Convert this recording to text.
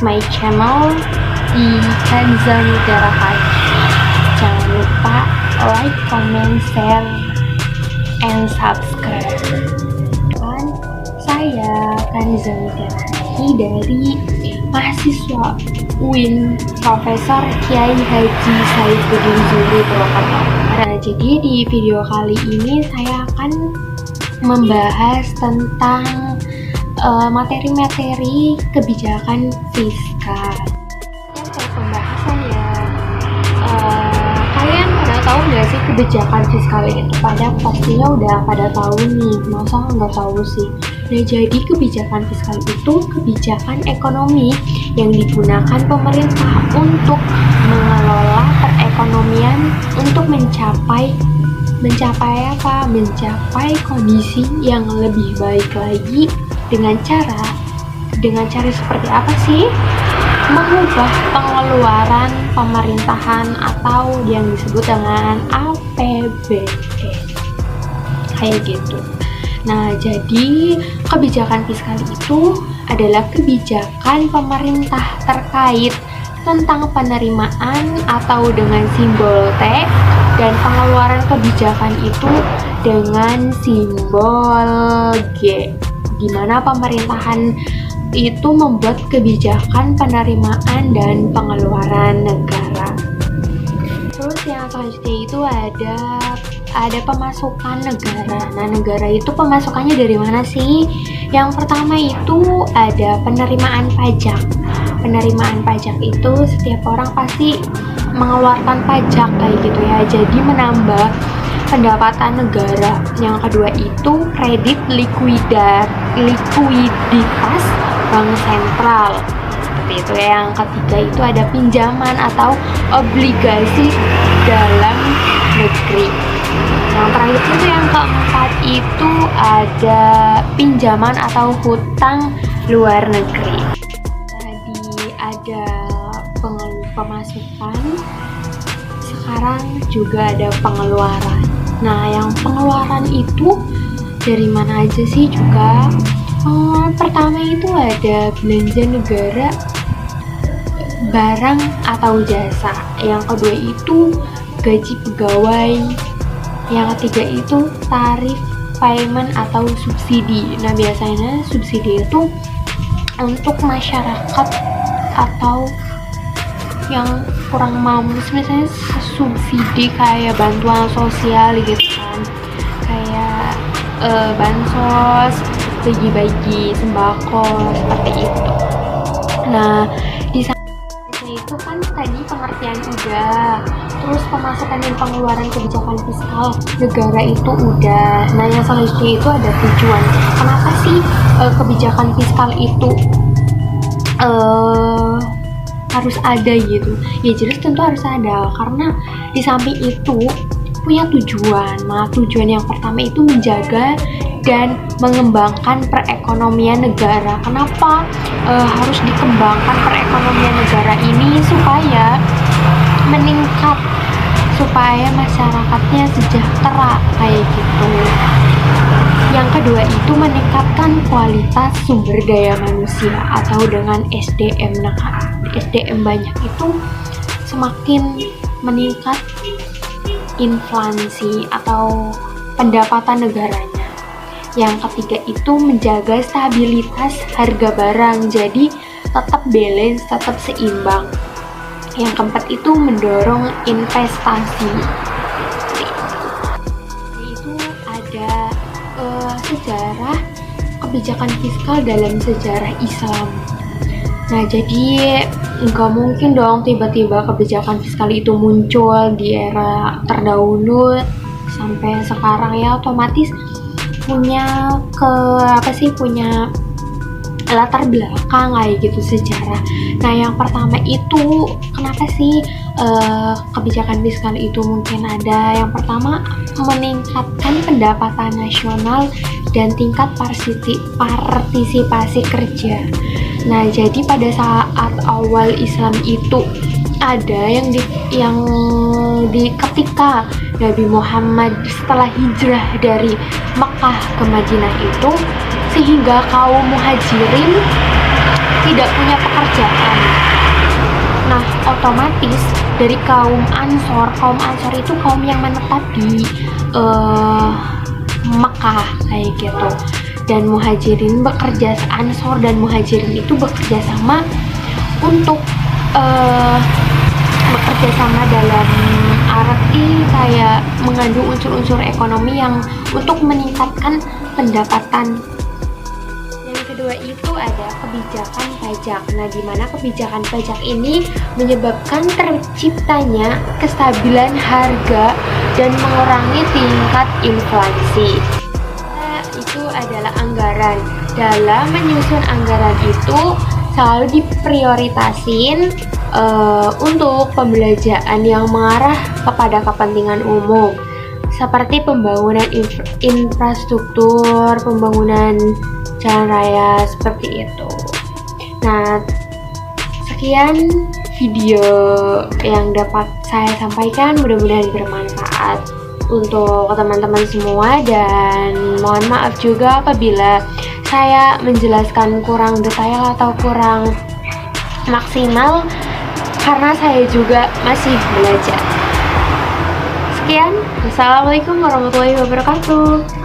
my channel di Kanza Negara Haji. Jangan lupa like, comment, share, and subscribe. Dan saya Kanza Negara Haji dari mahasiswa UIN Profesor Kiai Haji Saifuddin Zuhri Purwakarta. Nah, jadi di video kali ini saya akan membahas tentang materi-materi kebijakan fiskal. Yang saya pembahasan ya, kalian pada tahu nggak sih kebijakan fiskal itu? Pastinya udah pada tahu nih, masa nggak tahu sih? Nah, jadi kebijakan fiskal itu kebijakan ekonomi yang digunakan pemerintah untuk mengelola perekonomian untuk mencapai apa? Mencapai kondisi yang lebih baik lagi dengan cara seperti apa sih? Mengubah pengeluaran pemerintahan atau yang disebut dengan APBD. Kayak gitu. Nah, jadi kebijakan fiskal itu adalah kebijakan pemerintah terkait tentang penerimaan atau dengan simbol T dan pengeluaran kebijakan itu dengan simbol G, di mana pemerintahan itu membuat kebijakan penerimaan dan pengeluaran negara. Terus yang selanjutnya itu ada pemasukan negara. Nah, negara itu pemasukannya dari mana sih? Yang pertama itu ada penerimaan pajak. Penerimaan pajak itu setiap orang pasti mengeluarkan pajak kayak gitu ya. Jadi menambah pendapatan negara. Yang kedua itu kredit likuiditas bank sentral. Seperti itu ya. Yang ketiga itu ada pinjaman atau obligasi dalam negeri. Yang terakhir itu yang keempat itu ada pinjaman atau hutang luar negeri. Tadi ada pemasukan, sekarang juga ada pengeluaran. Nah, yang pengeluaran itu dari mana aja sih juga? Pertama itu ada belanja negara, barang atau jasa. Yang kedua itu gaji pegawai. Yang ketiga itu tarif payment atau subsidi. Nah, biasanya subsidi itu untuk masyarakat atau yang kurang mampu, misalnya subsidi kayak bantuan sosial gitu kan, kayak bansos, bagi-bagi sembako seperti itu. Nah, di sana itu kan tadi pengertian udah, terus pemasukan dan pengeluaran kebijakan fiskal negara itu udah. Nah, yang selanjutnya itu ada tujuan. Kenapa sih kebijakan fiskal itu harus ada gitu? Ya jelas tentu harus ada, karena di samping itu punya tujuan. Nah, tujuan yang pertama itu menjaga dan mengembangkan perekonomian negara. Kenapa harus dikembangkan perekonomian negara ini? Supaya meningkat, supaya masyarakatnya sejahtera kayak gitu. Yang kedua itu meningkatkan kualitas sumber daya manusia atau dengan SDM. Nah, SDM banyak itu semakin meningkat inflasi atau pendapatan negaranya. Yang ketiga itu menjaga stabilitas harga barang, jadi tetap balance, tetap seimbang. Yang keempat itu mendorong investasi. Itu ada sejarah kebijakan fiskal dalam sejarah Islam. Nah, jadi nggak mungkin dong tiba-tiba kebijakan fiskal itu muncul di era terdahulu sampai sekarang ya, otomatis punya punya latar belakang kayak gitu sejarah. Nah, yang pertama itu kenapa sih kebijakan fiskal itu mungkin ada? Yang pertama, meningkatkan pendapatan nasional dan tingkat partisipasi kerja. Nah, jadi pada saat awal Islam itu ada yang ketika Nabi Muhammad setelah hijrah dari Mekah ke Madinah itu, sehingga kaum muhajirin tidak punya pekerjaan. Nah, otomatis dari kaum Ansor itu kaum yang menetap di Mekah kayak gitu. Dan Muhajirin Ansor dan Muhajirin itu bekerja sama untuk bekerja sama dalam arti kayak mengandung unsur-unsur ekonomi yang untuk meningkatkan pendapatan. Yang kedua itu ada kebijakan pajak. Nah, di mana kebijakan pajak ini menyebabkan terciptanya kestabilan harga dan mengurangi tingkat inflasi. Itu adalah anggaran. Dalam menyusun anggaran itu selalu diprioritasin untuk pembelanjaan yang mengarah kepada kepentingan umum seperti pembangunan infrastruktur, pembangunan jalan raya seperti itu. Nah, sekian video yang dapat saya sampaikan, mudah-mudahan bermanfaat untuk teman-teman semua, dan mohon maaf juga apabila saya menjelaskan kurang detail atau kurang maksimal karena saya juga masih belajar. Sekian, wassalamualaikum warahmatullahi wabarakatuh.